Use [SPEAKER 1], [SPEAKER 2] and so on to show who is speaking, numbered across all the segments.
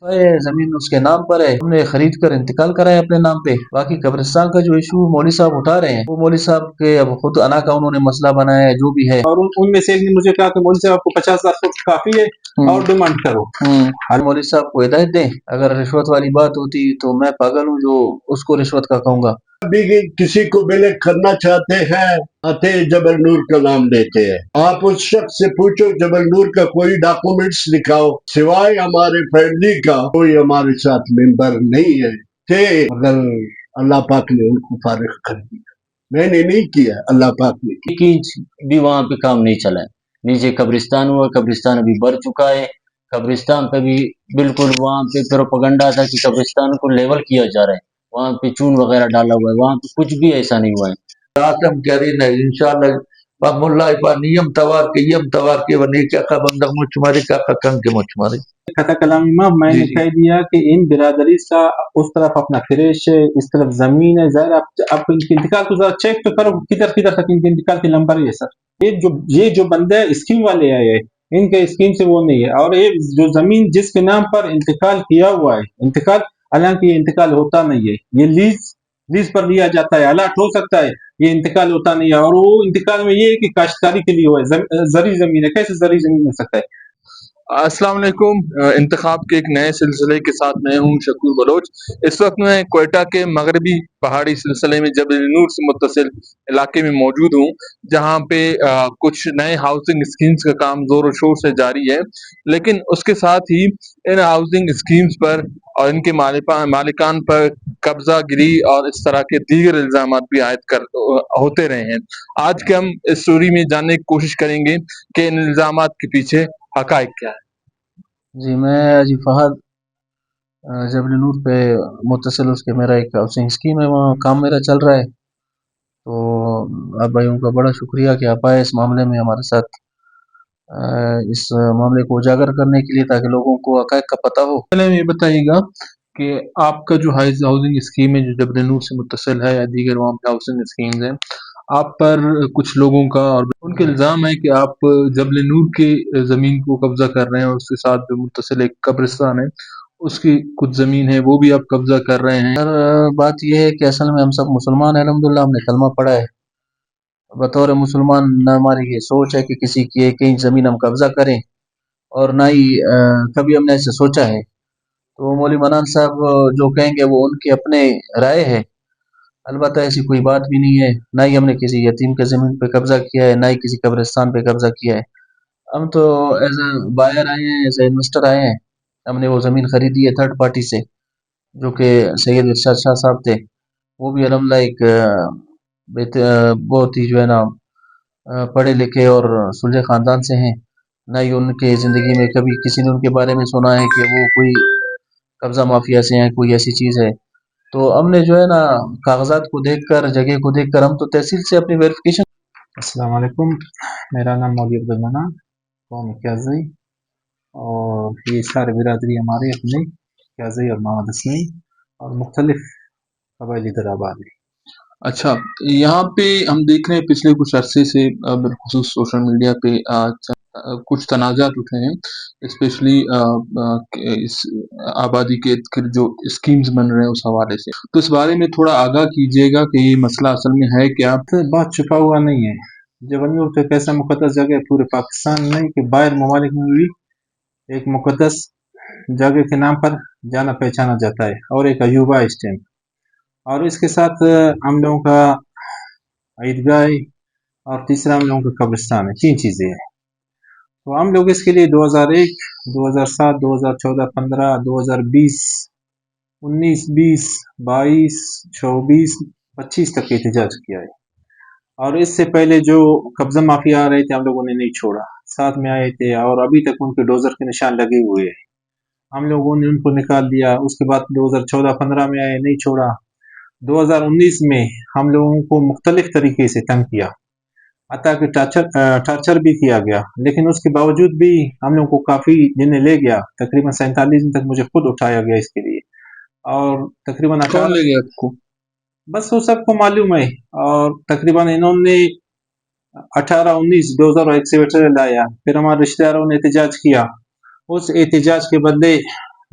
[SPEAKER 1] زمین اس کے نام پر ہے، ہم نے خرید کر انتقال کرا ہے اپنے نام پہ۔ باقی قبرستان کا جو ایشو مولوی صاحب اٹھا رہے ہیں، وہ مولوی صاحب کے اب خود انا کا انہوں نے مسئلہ بنایا ہے جو بھی ہے،
[SPEAKER 2] اور ان میں سے ایک نے مجھے کہا کہ مولوی صاحب آپ کو 50,000 فٹ کافی ہے اور ڈیمانڈ کرو۔
[SPEAKER 1] مولوی صاحب کو ہدایت دیں، اگر رشوت والی بات ہوتی تو میں پاگل ہوں جو اس کو رشوت کا کہوں گا۔
[SPEAKER 3] ابھی کسی کو بلیک کرنا چاہتے ہیں آتے جبل نور کا نام لیتے ہیں۔ آپ اس شخص سے پوچھو جبل نور کا کوئی ڈاکومنٹس دکھاؤ، سوائے ہمارے فیملی کا کوئی ہمارے ساتھ ممبر نہیں ہے تھے، مگر اللہ پاک نے ان کو فارغ کر دیا۔ میں نے نہیں کیا، اللہ پاک نے کیا۔
[SPEAKER 4] ایک بھی وہاں پہ کام نہیں چلا ہے۔ نیچے قبرستان ہوا، قبرستان ابھی بڑھ چکا ہے، قبرستان پہ بھی بالکل وہاں پہ پروپیگنڈا تھا کہ قبرستان کو لیول کیا جا رہا ہے، وہاں پہ چون وغیرہ ڈالا ہوا ہے، وہاں پہ کچھ بھی ایسا نہیں ہوا ہے۔
[SPEAKER 1] آسم کرین ہے انشاءاللہ باب اللہ پا نیم توار کے ونی کیا کا بندہ مچ مارے کا کنگ کے مچ مارے
[SPEAKER 2] خطا کلام امام میں نے کہہ دیا کہ ان برادری کا اس طرف اپنا فریش ہے، اس طرف زمین ہے، ظاہر آپ ان کے انتقال کو ذرا چیک تو کرو کدھر تک ان کے انتقال کی نمبر ہے سر۔ یہ جو بندہ اسکیم والے آئے ہیں ان کے اسکیم سے وہ نہیں ہے، اور یہ جو زمین جس کے نام پر انتقال کیا ہوا ہے، انتقال حالانکہ یہ انتقال ہوتا نہیں ہے، یہ لیز پر لیا جاتا ہے، الاٹ ہو سکتا ہے، یہ انتقال ہوتا نہیں ہے، اور وہ انتقال میں یہ ہے کہ کاشتکاری کے لیے ہوا ہے، زرعی زمین ہے، کیسے زرعی زمین ہو سکتا ہے؟
[SPEAKER 5] السلام علیکم۔ انتخاب کے ایک نئے سلسلے کے ساتھ میں ہوں شکور بلوچ۔ اس وقت میں کوئٹہ کے مغربی پہاڑی سلسلے میں جبل نور سے متصل علاقے میں موجود ہوں، جہاں پہ کچھ نئے ہاؤسنگ اسکیمز کا کام زور و شور سے جاری ہے، لیکن اس کے ساتھ ہی ان ہاؤسنگ اسکیمز پر اور ان کے مالکان پر قبضہ گیری اور اس طرح کے دیگر الزامات بھی عائد ہوتے رہے ہیں۔ آج کے ہم اس اسٹوری میں جاننے کی کوشش کریں گے کہ ان الزامات کے پیچھے حقائق کیا ہے۔
[SPEAKER 1] جی میں جی فہد جبل نور پہ متصل اس کے میرا ایک ہاؤسنگ اسکیم ہے، وہاں کام میرا چل رہا ہے، تو آپ بھائیوں کا بڑا شکریہ کہ آپ آئے اس معاملے میں ہمارے ساتھ اس معاملے کو اجاگر کرنے کے لیے تاکہ لوگوں کو حقائق کا پتہ ہو۔
[SPEAKER 5] پہلے یہ بتائیے گا کہ آپ کا جو ہاؤسنگ اسکیم ہے جو جبل نور سے متصل ہے یا دیگر وہاں پہ ہاؤسنگ اسکیمز ہیں، آپ پر کچھ لوگوں کا اور ان کے الزام ہے کہ آپ جبل نور کے زمین کو قبضہ کر رہے ہیں اور اس کے ساتھ جو متصل ایک قبرستان ہے اس کی کچھ زمین ہے وہ بھی آپ قبضہ کر رہے ہیں۔
[SPEAKER 1] سر بات یہ ہے کہ اصل میں ہم سب مسلمان ہیں، الحمدللہ ہم نے کلمہ پڑھا ہے، بطور مسلمان نہ ہماری یہ سوچ ہے کہ کسی کی کہیں زمین ہم قبضہ کریں، اور نہ ہی کبھی ہم نے ایسے سوچا ہے۔ تو مولوی منان صاحب جو کہیں گے وہ ان کے اپنے رائے ہے، البتہ ایسی کوئی بات بھی نہیں ہے، نہ ہی ہم نے کسی یتیم کے زمین پہ قبضہ کیا ہے، نہ ہی کسی قبرستان پہ قبضہ کیا ہے۔ ہم تو ایز اے بائر آئے ہیں، ایز اے انویسٹر آئے ہیں، ہم نے وہ زمین خریدی ہے تھرڈ پارٹی سے جو کہ سید ارشاد شاہ صاحب تھے، وہ بھی الحمدللہ ایک بہت ہی جو ہے نا پڑھے لکھے اور صلح خاندان سے ہیں، نہ ہی ان کے زندگی میں کبھی کسی نے ان کے بارے میں سنا ہے کہ وہ کوئی قبضہ مافیا سے ہیں، کوئی ایسی چیز ہے۔ تو ہم نے جو ہے نا کاغذات کو دیکھ کر، جگہ کو دیکھ کر ہم تو تحصیل سے اپنی ویریفیکیشن۔
[SPEAKER 2] السلام علیکم، میرا نام مولوی عبدالمنان قوم کیازئی، اور یہ سارے برادری ہمارے اپنے کیازئی اور محمد حسنی اور مختلف قبائلی درآباد ہیں۔
[SPEAKER 5] اچھا، یہاں پہ ہم دیکھ رہے ہیں پچھلے کچھ عرصے سے بالخصوص سوشل میڈیا پہ کچھ تنازعات اٹھے ہیں، اسپیشلی اس آبادی کے جو اسکیمز بن رہے ہیں اس حوالے سے، تو اس بارے میں تھوڑا آگاہ کیجیے گا کہ یہ مسئلہ اصل میں ہے کیا؟
[SPEAKER 2] بات چھپا ہوا نہیں ہے، جبل نور ایک ایسا مقدس جگہ ہے پورے پاکستان نہیں کہ باہر ممالک میں بھی ایک مقدس جگہ کے نام پر جانا پہچانا جاتا ہے، اور ایک عجوبہ ہے اس ٹائم، اور اس کے ساتھ ہم لوگوں کا عیدگاہ اور تیسرا ہم لوگوں کا قبرستان ہے، 3 چیزیں ہیں۔ تو ہم لوگ اس کے لیے 2001 2007 2014 15 2020 19 20 22 24 25 تک احتجاج کیا ہے، اور اس سے پہلے جو قبضہ مافیا آ رہے تھے ہم لوگوں نے نہیں چھوڑا، ساتھ میں آئے تھے اور ابھی تک ان کے ڈوزر کے نشان لگے ہوئے ہیں، ہم لوگوں نے ان کو نکال دیا، اس کے بعد 2014-15 میں آئے، نہیں چھوڑا، 2019 میں ہم لوگوں کو مختلف طریقے سے تنگ کیا، حتیٰ کہ ٹارچر بھی کیا گیا، لیکن اس کے باوجود بھی ہم لوگوں کو کافی دن لے گیا، تقریباً 47 دن تک مجھے خود اٹھایا گیا اس کے لیے، اور تقریباً
[SPEAKER 5] کون لے گیا آپ کو؟
[SPEAKER 2] بس وہ سب کو معلوم ہے، اور تقریباً انہوں نے 18-19-2001 سے لایا، پھر ہمارے رشتہ داروں نے احتجاج کیا، اس احتجاج کے بدلے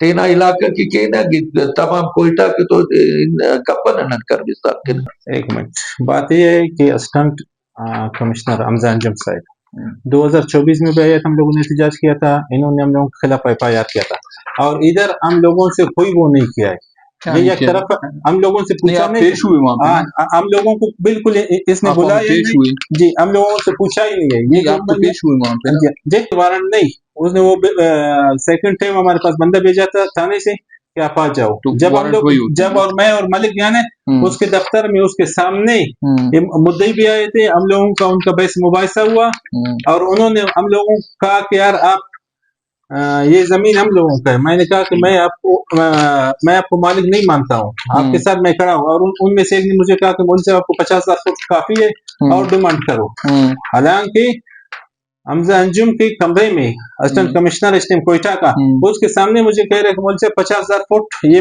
[SPEAKER 6] تینا علاقہ کی کہنا کہ تمام کوئٹہ کے تو کپن نہ کر بھی سکتے.
[SPEAKER 2] ایک منٹ، بات یہ ہے کہ اسسٹنٹ کمشنر حمزہ انجم صاحب 2024 میں بھی آیا تھا، ہم لوگوں نے احتجاج کیا تھا، انہوں نے ہم لوگوں کے خلاف FIR کیا تھا، اور ادھر ہم لوگوں سے کوئی وہ نہیں کیا ہے. یہ ایک طرف ہم لوگوں سے پوچھا نہیں،
[SPEAKER 5] پیش ہوئے وہاں پہ،
[SPEAKER 2] ہم لوگوں کو بالکل اس نے
[SPEAKER 5] آپ
[SPEAKER 2] بلایا
[SPEAKER 5] پیش
[SPEAKER 2] نہیں.
[SPEAKER 5] ہوئے
[SPEAKER 2] جی ہم لوگوں سے پوچھا ہی نہیں ہے. یہ
[SPEAKER 5] آپ تو پیش ہوئے وہاں پہ.
[SPEAKER 2] جی وارنٹ نہیں، اس نے وہ سیکنڈ ٹائم ہمارے پاس بندہ بھیجا تھا تھانے سے کہ آپ آ جاؤ. جب ہم لوگ جب اور میں اور ملک جان اس کے دفتر میں اس کے سامنے مدعی بھی آئے تھے، ہم لوگوں کا ان کا بحث مباحثہ ہوا، اور انہوں نے ہم لوگوں کو کہا کہ یار آپ یہ زمین ہم لوگوں کا ہے. میں نے کہا کہ میں آپ کو مالک نہیں مانتا ہوں، آپ کے ساتھ میں کھڑا ہوں. اور ان میں سے ایک نے مجھے کہا کہ مجھ سے آپ کو 50,000 فٹ کافی ہے اور ڈیمانڈ کرو. حالانکہ حمزہ انجم کے کمرے میں اسسٹنٹ کمشنر اس ٹائم کوئٹہ کا، اس کے سامنے مجھے کہہ رہے کہ مجھ سے 50,000 فٹ یہ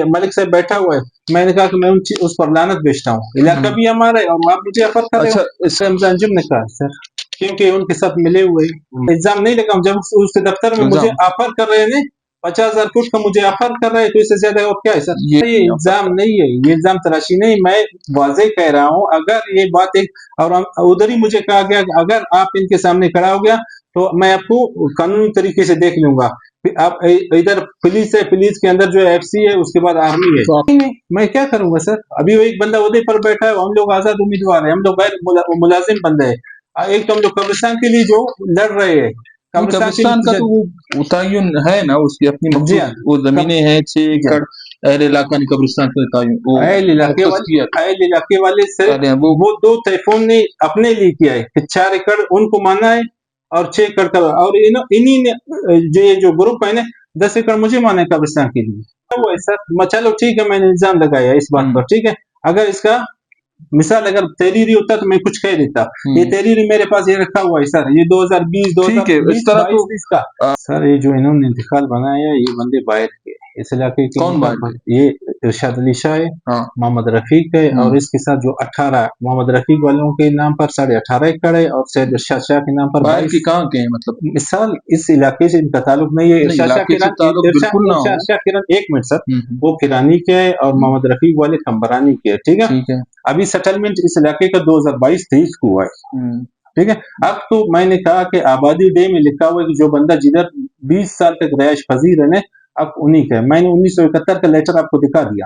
[SPEAKER 2] ملک صاحب بیٹھا ہوا ہے. میں نے کہا کہ میں اس پر لعنت بیچتا ہوں، علاقہ بھی ہمارا ہے اور آپ مجھے افر کر رہے ہو. اس سے حمزہ انجم نے کہا سر کیونکہ ان کے ساتھ ملے ہوئے الزام نہیں لگا. جب اس کے دفتر میں مجھے آفر کر رہے ہیں 50,000 فٹ کا مجھے آفر کر رہے ہیں، تو اس سے زیادہ اور کیا ہے سر؟ یہ الزام نہیں ہے، یہ الزام تراشی نہیں. میں واضح کہہ رہا ہوں اگر یہ بات ایک، اور ادھر ہی مجھے کہا گیا کہ اگر آپ ان کے سامنے کھڑا ہو گیا تو میں آپ کو قانونی طریقے سے دیکھ لوں گا. آپ ادھر پولیس ہے، پولیس کے اندر جو ہے FC ہے، اس کے بعد آرمی ہے. میں کیا کروں گا سر؟ ابھی وہ ایک بندہ عہدے پر بیٹھا ہے، ہم لوگ آزاد امیدوار ہیں، ہم لوگ غیر ملازم بندے ہیں. ایک تو ہم لوگ قبرستان کے لیے جو لڑ رہے ہیں،
[SPEAKER 5] قبرستان کا تو وہ تعین ہے نا، اس کی اپنی مخصوص وہ زمینیں ہیں 6 ایکڑ اہل علاقہ نے قبرستان کا تعین،
[SPEAKER 2] اہل علاقے والے سے وہ 2 تیفون نے اپنے لیے کیا ہے کہ 4 ایکڑ ان کو مانا ہے اور 6 ایکڑ کا، اور انہی نے جو گروپ ہے نا 10 ایکڑ مجھے مانا ہے قبرستان کے لیے. وہ سر چلو ٹھیک ہے، میں نے الزام لگایا اس بات پر، ٹھیک ہے. اگر اس کا مثال اگر تحریری ہوتا تو میں کچھ کہہ دیتا. یہ تحریری میرے پاس یہ رکھا ہوا ہے سر، یہ 2020 2022 کا. سر یہ جو انہوں نے انتقال بنایا یہ بندے باہر کے، اس علاقے کے.
[SPEAKER 5] کون باہر؟
[SPEAKER 2] یہ ارشاد علی شاہ ہے، محمد رفیق ہے، اور اس کے ساتھ جو 18 محمد رفیق والوں کے نام پر 18.5 ایکڑ ہے، اور سید ارشاد شاہ کے نام پر 22.
[SPEAKER 5] کہاں کے ہیں مطلب؟
[SPEAKER 2] مثال اس علاقے سے ان کا تعلق نہیں ہے. ارشاد شاہ کرن ایک منٹ سر، وہ کرانی کے ہے اور محمد رفیق والے کمبرانی کے، ٹھیک ہے. ابھی سیٹلمنٹ اس علاقے کا 2022-23 کو ہوا ہے، ٹھیک ہے. اب تو میں نے کہا کہ آبادی ڈے میں لکھا ہوا ہے کہ جو بندہ جدھر 20 سال تک رہائش پذیر ہے اب انہی کا ہے. میں نے 1971 کا لیٹر آپ کو دکھا دیا.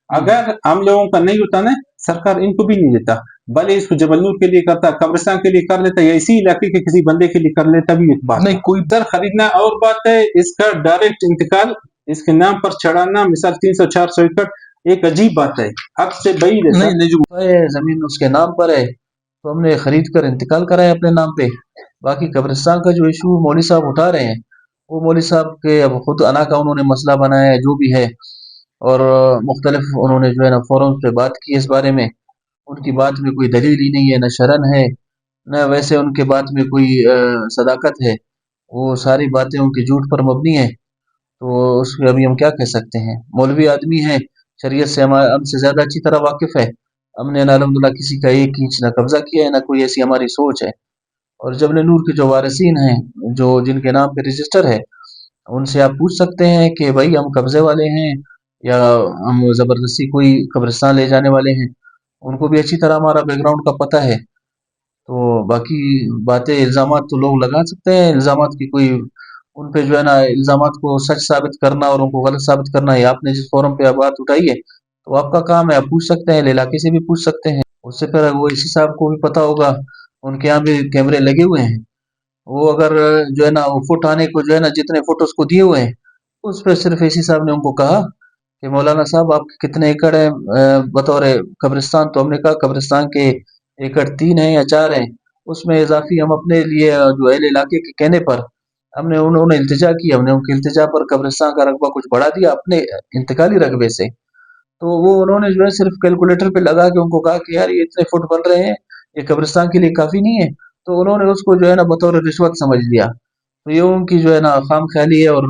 [SPEAKER 2] اگر ہم لوگوں کا نہیں ہوتا نا، سرکار ان کو بھی نہیں دیتا، بھلے اس کو جبل نور کے لیے کرتا، قبرستان کے لیے کر لیتا، یا اسی علاقے کے کسی بندے کے لیے کر لیتا بھی ایک بات نہیں. کوئی در خریدنا اور بات ہے، اس کا ڈائریکٹ انتقال اس کے نام پر چڑھانا، مثال 300-400 ایکڑ ایک عجیب بات ہے. اب سے بعید ہے
[SPEAKER 1] نہیں جو زمین اس کے نام پر ہے تو ہم نے خرید کر انتقال کرا ہے اپنے نام پہ. باقی قبرستان کا جو ایشو مولوی صاحب اٹھا رہے ہیں، وہ مولوی صاحب کے اب خود انا کا انہوں نے مسئلہ بنایا ہے جو بھی ہے، اور مختلف انہوں نے جو ہے نا فورم پہ بات کی اس بارے میں. ان کی بات میں کوئی دلیل ہی نہیں ہے، نہ شرن ہے نہ ویسے ان کے بات میں کوئی صداقت ہے. وہ ساری باتیں ان کی جھوٹ پر مبنی ہیں. تو اس میں ابھی ہم کیا کہہ سکتے ہیں؟ مولوی آدمی ہیں، شریعت سے ہم سے زیادہ اچھی طرح واقف ہے. ہم نے الحمدللہ کسی کا ایک انچ نہ قبضہ کیا ہے، نہ کوئی ایسی ہماری سوچ ہے. اور جبل نور کے جو وارثین ہیں، جو جن کے نام پہ رجسٹر ہے، ان سے آپ پوچھ سکتے ہیں کہ بھائی ہم قبضے والے ہیں یا ہم زبردستی کوئی قبرستان لے جانے والے ہیں. ان کو بھی اچھی طرح ہمارا بیک گراؤنڈ کا پتہ ہے. تو باقی باتیں الزامات تو لوگ لگا سکتے ہیں، الزامات کی کوئی ان پہ جو ہے نا الزامات کو سچ ثابت کرنا اور ان کو غلط ثابت کرنا ہے. آپ نے جس فورم پہ بات اٹھائی ہے تو آپ کا کام ہے، آپ پوچھ سکتے ہیں، علاقے سے بھی پوچھ سکتے ہیں. اس سے پھر وہ اسی صاحب کو بھی پتہ ہوگا، ان کے یہاں بھی کیمرے لگے ہوئے ہیں. وہ اگر جو ہے نا وہ فٹ آنے کو جو ہے نا جتنے فوٹوز کو دیے ہوئے ہیں، اس پہ صرف اسی صاحب نے ان کو کہا کہ مولانا صاحب آپ کے کتنے ایکڑ ہیں بطور قبرستان؟ تو ہم نے کہا قبرستان کے ایکڑ 3 ہیں یا 4 ہیں، اس میں اضافی ہم اپنے لیے جو اہل علاقے کے کہنے پر ہم نے انہوں نے التجا کی، ہم نے ان کے التجا پر قبرستان کا رقبہ کچھ بڑھا دیا اپنے انتقالی رقبے سے. تو وہ انہوں نے جو ہے صرف کیلکولیٹر پہ لگا کے ان کو کہا کہ یار یہ اتنے فٹ بن رہے ہیں، یہ قبرستان کے لیے کافی نہیں ہے. تو انہوں نے اس کو جو ہے نا بطور رشوت سمجھ لیا. تو یہ ان کی جو ہے نا خام خیالی ہے. اور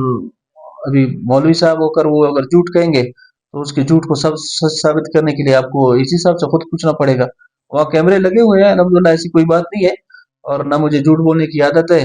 [SPEAKER 1] ابھی مولوی صاحب ہو کر وہ اگر جھوٹ کہیں گے تو اس کے جھوٹ کو سب سچ ثابت کرنے کے لیے آپ کو اسی صاحب سے خود پوچھنا پڑے گا. وہاں کیمرے لگے ہوئے ہیں الحمدللہ، ایسی کوئی بات نہیں ہے، اور نہ مجھے جھوٹ بولنے کی عادت ہے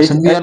[SPEAKER 5] SMBR